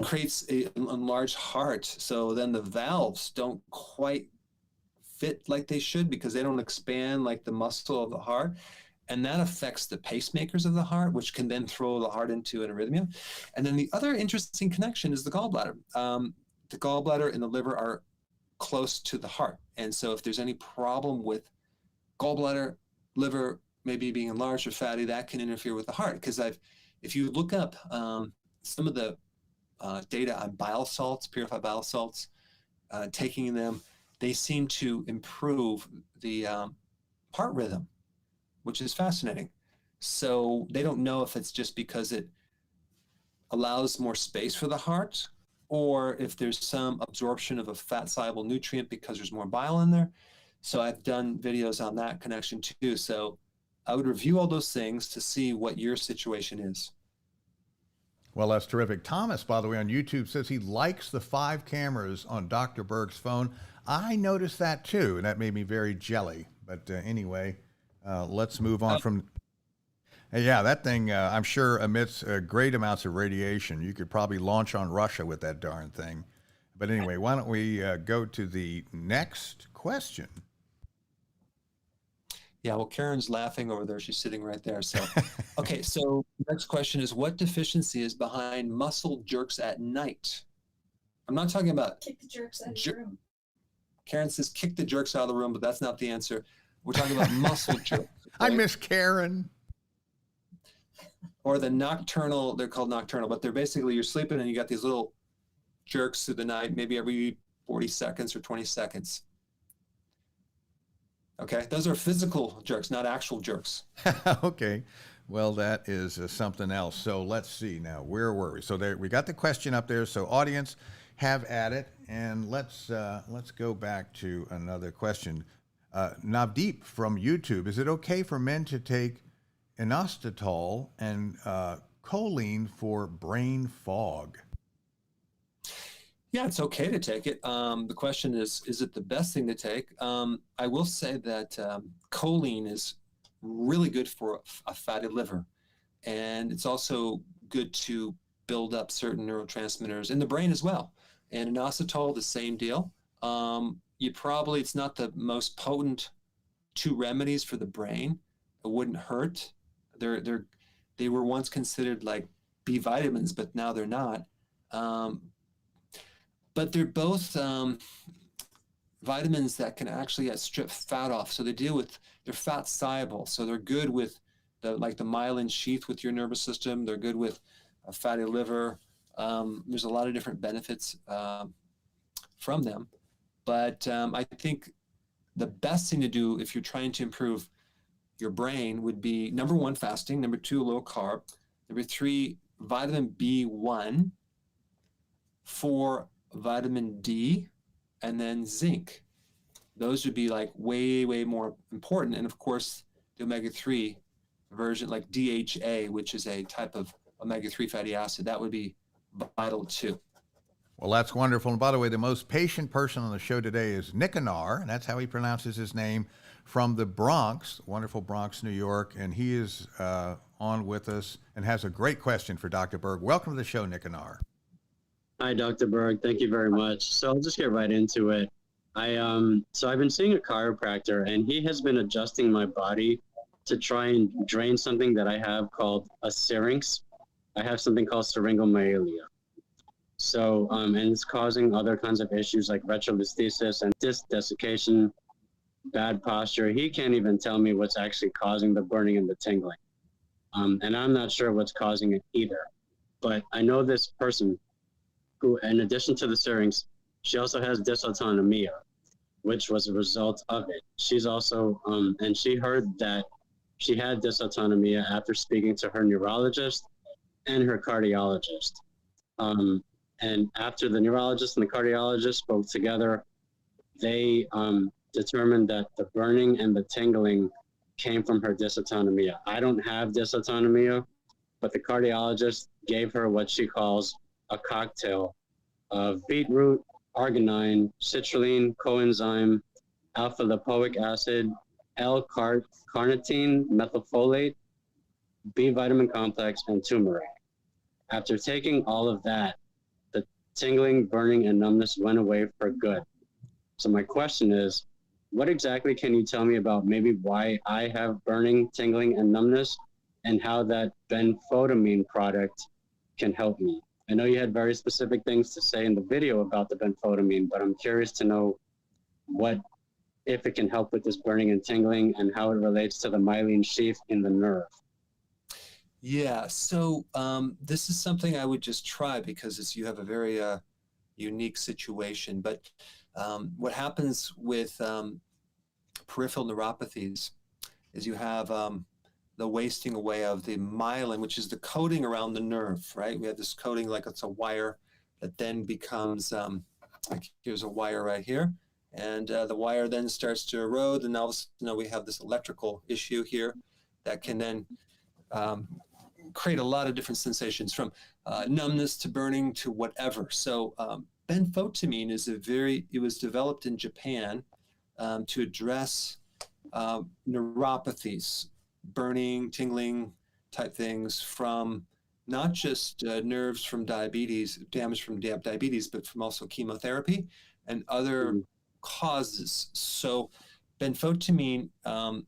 creates an enlarged heart. So then the valves don't quite fit like they should because they don't expand like the muscle of the heart. And that affects the pacemakers of the heart, which can then throw the heart into an arrhythmia. And then the other interesting connection is the gallbladder. The gallbladder and the liver are close to the heart. And so if there's any problem with gallbladder, liver maybe being enlarged or fatty, that can interfere with the heart. Because if you look up some of the data on bile salts, purified bile salts, taking them, they seem to improve the heart rhythm, which is fascinating. So they don't know if it's just because it allows more space for the heart, or if there's some absorption of a fat soluble nutrient because there's more bile in there. So I've done videos on that connection too. So I would review all those things to see what your situation is. Well, that's terrific. Thomas, by the way, on YouTube says he likes the 5 cameras on Dr. Berg's phone. I noticed that too, and that made me very jelly. But anyway, let's move on from. Yeah, that thing, I'm sure, emits great amounts of radiation. You could probably launch on Russia with that darn thing. But anyway, why don't we go to the next question? Yeah, well, Karen's laughing over there. She's sitting right there. So, okay, so next question is, what deficiency is behind muscle jerks at night? I'm not talking about kick the jerks out of the room. Karen says kick the jerks out of the room, but that's not the answer. We're talking about muscle jerks. I right? miss Karen. Or the nocturnal, they're called nocturnal, but they're basically, you're sleeping and you got these little jerks through the night, maybe every 40 seconds or 20 seconds. Okay, those are physical jerks, not actual jerks. Okay, well, that is something else. So let's see now, where were we? So there, we got the question up there. So audience, have at it, and let's go back to another question. Navdeep from YouTube, is it okay for men to take inositol and choline for brain fog? Yeah, it's okay to take it. The question is it the best thing to take? I will say that choline is really good for a fatty liver. And it's also good to build up certain neurotransmitters in the brain as well. And inositol, the same deal. It's not the most potent 2 remedies for the brain. It wouldn't hurt. They were once considered like B vitamins, but now they're not. But they're both vitamins that can actually strip fat off. So they're fat soluble. So they're good with the myelin sheath with your nervous system. They're good with a fatty liver. There's a lot of different benefits from them. But I think the best thing to do if you're trying to improve your brain would be, number 1, fasting. Number 2, low carb. Number 3, vitamin B1. 4, vitamin D, and then zinc. Those would be like way, way more important. And of course, the omega-3 version, like DHA, which is a type of omega-3 fatty acid, that would be vital too. Well, that's wonderful. And by the way, the most patient person on the show today is Nicanor, and that's how he pronounces his name, from the Bronx, wonderful Bronx, New York. And he is on with us and has a great question for Dr. Berg. Welcome to the show, Nicanor. Hi, Dr. Berg. Thank you very much. So I'll just get right into it. So I've been seeing a chiropractor, and he has been adjusting my body to try and drain something that I have called a syrinx. I have something called syringomyelia. So, and it's causing other kinds of issues like retrolisthesis and disc desiccation, bad posture. He can't even tell me what's actually causing the burning and the tingling. And I'm not sure what's causing it either. But I know this person who, in addition to the syrinx, she also has dysautonomia, which was a result of it. She's also, and she heard that she had dysautonomia after speaking to her neurologist and her cardiologist. And after the neurologist and the cardiologist spoke together, they determined that the burning and the tingling came from her dysautonomia. I don't have dysautonomia, but the cardiologist gave her what she calls a cocktail of beetroot, arginine, citrulline, coenzyme, alpha-lipoic acid, L-carnitine, methylfolate, B vitamin complex, and turmeric. After taking all of that, the tingling, burning, and numbness went away for good. So my question is, what exactly can you tell me about maybe why I have burning, tingling, and numbness, and how that benfotiamine product can help me? I know you had very specific things to say in the video about the benfotiamine, but I'm curious to know if it can help with this burning and tingling and how it relates to the myelin sheath in the nerve. Yeah, so this is something I would just try because you have a very unique situation. But what happens with peripheral neuropathies is you have the wasting away of the myelin, which is the coating around the nerve, right? We have this coating like it's a wire that then becomes, like here's a wire right here. And the wire then starts to erode, and all of a sudden we have this electrical issue here that can then create a lot of different sensations, from numbness to burning to whatever. So benfotiamine it was developed in Japan to address neuropathies, burning, tingling type things from not just nerves from diabetes, damage from diabetes, but from also chemotherapy and other causes. So benfotiamine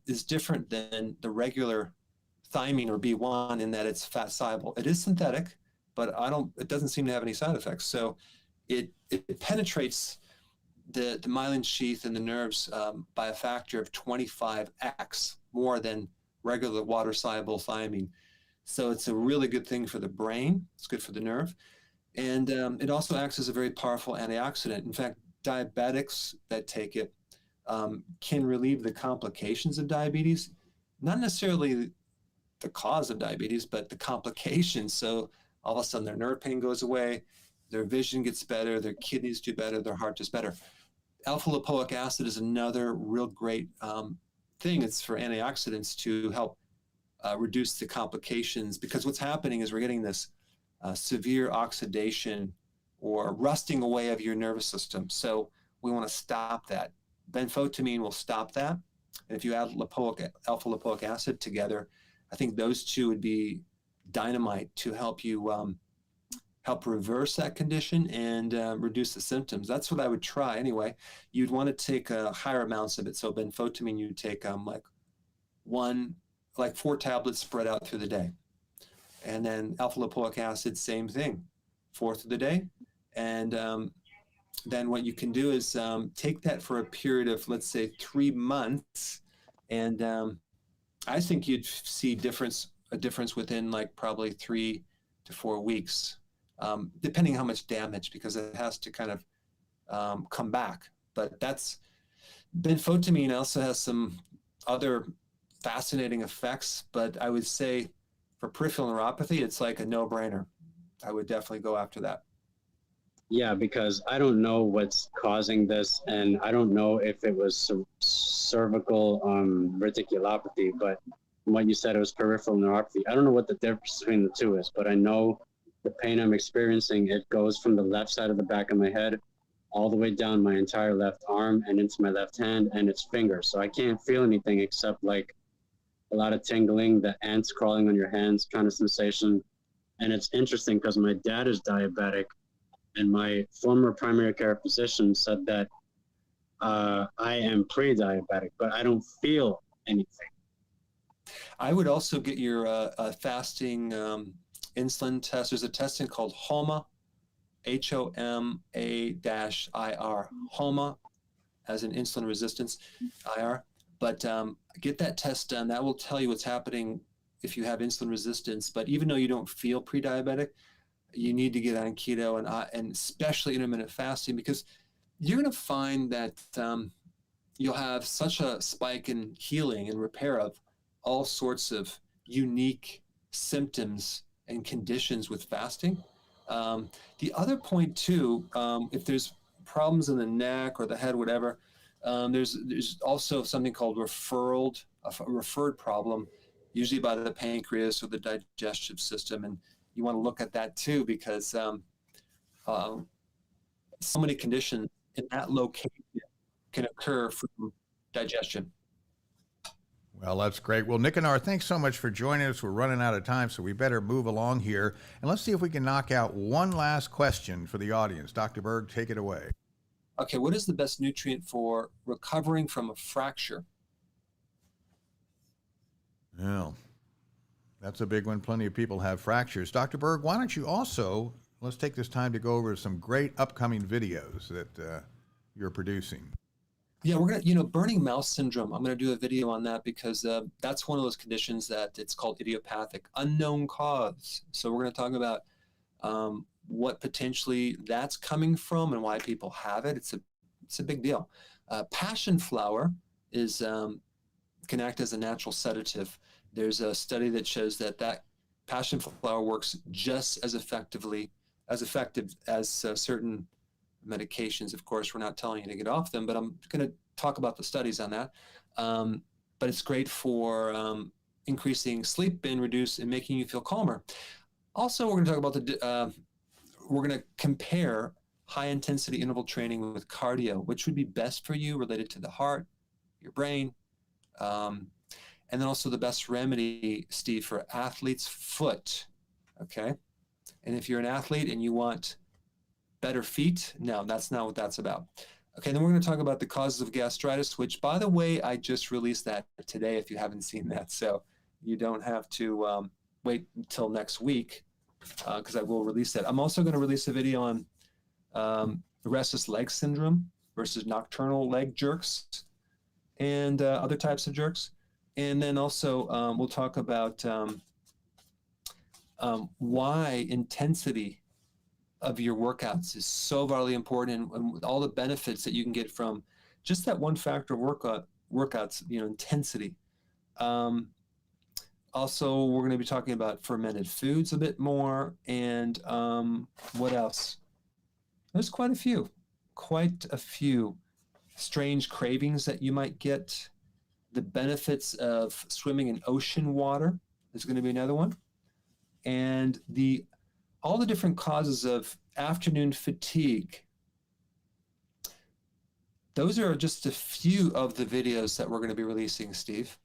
is different than the regular thiamine or B1 in that it's fat soluble. It is synthetic, but it doesn't seem to have any side effects. So it penetrates the myelin sheath and the nerves by a factor of 25x more than regular water soluble thiamine. So it's a really good thing for the brain. It's good for the nerve. And it also acts as a very powerful antioxidant. In fact, diabetics that take it can relieve the complications of diabetes, not necessarily the cause of diabetes, but the complications. So all of a sudden their nerve pain goes away, their vision gets better, their kidneys do better, their heart does better. Alpha lipoic acid is another real great thing. It's for antioxidants to help reduce the complications, because what's happening is we're getting this severe oxidation or rusting away of your nervous system. So we want to stop that. Benfotiamine will stop that. And if you add alpha lipoic acid together, I think those two would be dynamite to help you help reverse that condition and reduce the symptoms. That's what I would try anyway. You'd want to take higher amounts of it. So benfotiamine, you'd take like 4 tablets spread out through the day. And then alpha lipoic acid, same thing, 4 through the day. And then what you can do is take that for a period of, let's say, 3 months. And I think you'd see a difference within like probably 3 to 4 weeks, depending how much damage, because it has to kind of come back. But benfotiamine also has some other fascinating effects, but I would say for peripheral neuropathy, it's like a no-brainer. I would definitely go after that. Yeah, because I don't know what's causing this, and I don't know if it was cervical reticulopathy, but from what you said, it was peripheral neuropathy. I don't know what the difference between the two is, but I know the pain I'm experiencing, it goes from the left side of the back of my head all the way down my entire left arm and into my left hand and its fingers. So I can't feel anything except like a lot of tingling, the ants crawling on your hands kind of sensation. And it's interesting because my dad is diabetic, and my former primary care physician said that I am pre-diabetic, but I don't feel anything. I would also get your fasting insulin test. There's a testing called HOMA, HOMA-IR, HOMA, as in insulin resistance, IR. But get that test done. That will tell you what's happening if you have insulin resistance. But even though you don't feel pre-diabetic, you need to get on keto and especially intermittent fasting, because you're going to find that you'll have such a spike in healing and repair of all sorts of unique symptoms and conditions with fasting. The other point too, if there's problems in the neck or the head, whatever, there's also something called a referred problem, usually by the pancreas or the digestive system. And you want to look at that too, because so many conditions in that location can occur from digestion. Well, that's great. Well, Nicanor, thanks so much for joining us. We're running out of time, so we better move along here. And let's see if we can knock out one last question for the audience. Dr. Berg, take it away. Okay, what is the best nutrient for recovering from a fracture? Well, that's a big one. Plenty of people have fractures. Dr. Berg, why don't you also, let's take this time to go over some great upcoming videos that you're producing. Yeah, we're going to, burning mouth syndrome. I'm going to do a video on that because that's one of those conditions that it's called idiopathic, unknown cause. So we're going to talk about what potentially that's coming from and why people have it. It's a big deal. Passion flower can act as a natural sedative. There's a study that shows that passion flower works just as effective as certain medications. Of course, we're not telling you to get off them, but I'm going to talk about the studies on that. But it's great for increasing sleep and making you feel calmer. Also, we're going to talk about we're going to compare high intensity interval training with cardio, which would be best for you related to the heart, your brain, and then also the best remedy, Steve, for athlete's foot. Okay. And if you're an athlete and you want better feet, no, that's not what that's about. Okay, then we're going to talk about the causes of gastritis, which, by the way, I just released that today if you haven't seen that. So you don't have to wait until next week because I will release that. I'm also going to release a video on restless leg syndrome versus nocturnal leg jerks and other types of jerks. And then also we'll talk about why intensity of your workouts is so vitally important, and all the benefits that you can get from just that one factor of workouts, intensity. Also, we're going to be talking about fermented foods a bit more, and what else? There's quite a few strange cravings that you might get. The benefits of swimming in ocean water is going to be another one. And all the different causes of afternoon fatigue. Those are just a few of the videos that we're going to be releasing, Steve.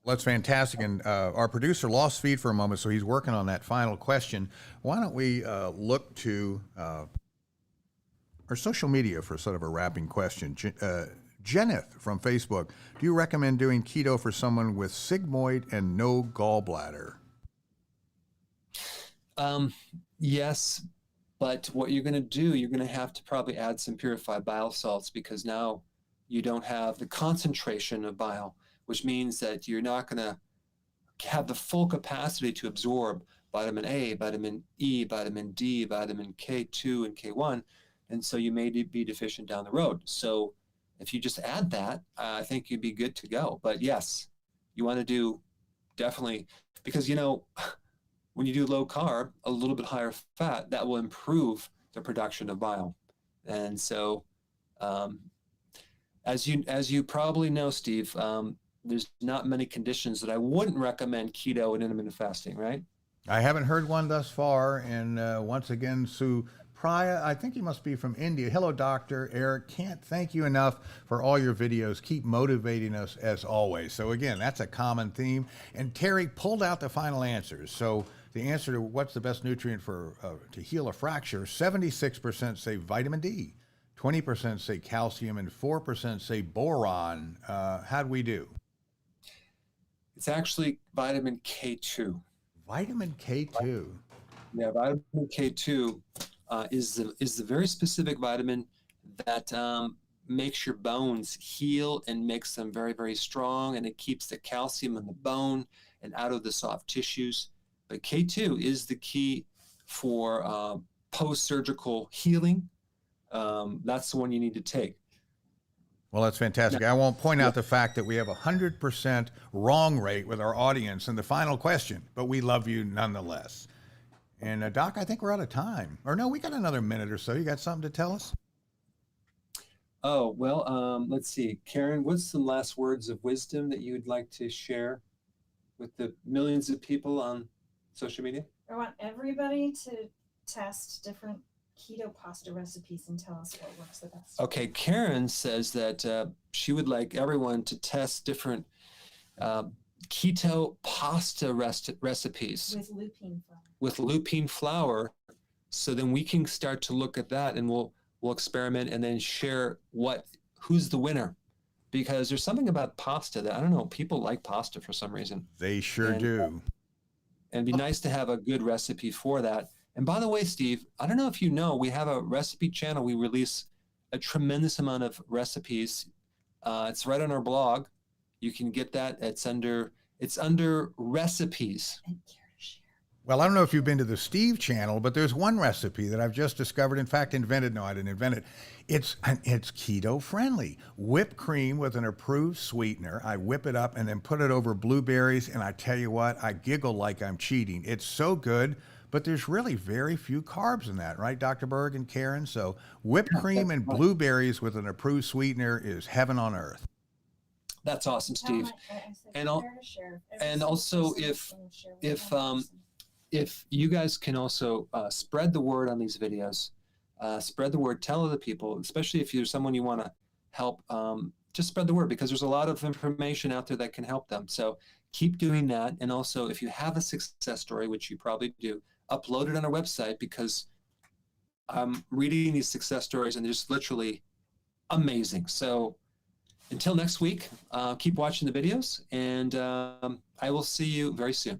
Well, that's fantastic. And our producer lost feed for a moment, so he's working on that final question. Why don't we look to our social media for sort of a wrapping question. Jeneth from Facebook, do you recommend doing keto for someone with sigmoid and no gallbladder? Yes, but what you're going to do, you're going to have to probably add some purified bile salts, because now you don't have the concentration of bile, which means that you're not going to have the full capacity to absorb vitamin A, vitamin E, vitamin D, vitamin K2 and K1, and so you may be deficient down the road. So if you just add that, I think you'd be good to go. But yes, you want to do definitely, because when you do low carb, a little bit higher fat, that will improve the production of bile. And so as you probably know, Steve, there's not many conditions that I wouldn't recommend keto and intermittent fasting, right? I haven't heard one thus far. And once again, Sue Priya, I think you must be from India. Hello, Dr. Eric. Can't thank you enough for all your videos. Keep motivating us as always. So again, that's a common theme. And Terry pulled out the final answers. So the answer to what's the best nutrient for to heal a fracture, 76% say vitamin D, 20% say calcium, and 4% say boron. How'd we do? It's actually vitamin K2. Vitamin K2. Yeah, vitamin K2 is the very specific vitamin that makes your bones heal and makes them very, very strong, and it keeps the calcium in the bone and out of the soft tissues. But K2 is the key for post-surgical healing. That's the one you need to take. Well, that's fantastic. I won't point out the fact that we have 100% wrong rate with our audience in the final question, but we love you nonetheless. And Doc, I think we're out of time. Or no, we got another minute or so. You got something to tell us? Oh, well, let's see. Karen, what's some last words of wisdom that you would like to share with the millions of people on social media? I want everybody to test different keto pasta recipes and tell us what works the best. Okay, Karen says that she would like everyone to test different keto pasta recipes with lupine flour. So then we can start to look at that, and we'll experiment and then share who's the winner. Because there's something about pasta that, I don't know, people like pasta for some reason. They sure do. And it'd be nice to have a good recipe for that. And by the way, Steve, I don't know if you know, we have a recipe channel. We release a tremendous amount of recipes. It's right on our blog. You can get that. It's under recipes. And care to share. Well, I don't know if you've been to the Steve channel, but there's one recipe that I've just discovered. In fact, invented. No, I didn't invent it. It's keto friendly. Whipped cream with an approved sweetener. I whip it up and then put it over blueberries. And I tell you what, I giggle like I'm cheating. It's so good, but there's really very few carbs in that, right, Dr. Berg and Karen? So whipped cream and blueberries with an approved sweetener is heaven on earth. That's awesome, Steve. And also if you guys can also spread the word on these videos, spread the word, tell other people, especially if you're someone you want to help, just spread the word, because there's a lot of information out there that can help them. So keep doing that. And also, if you have a success story, which you probably do, upload it on our website, because I'm reading these success stories and they're just literally amazing. So until next week, keep watching the videos, and I will see you very soon.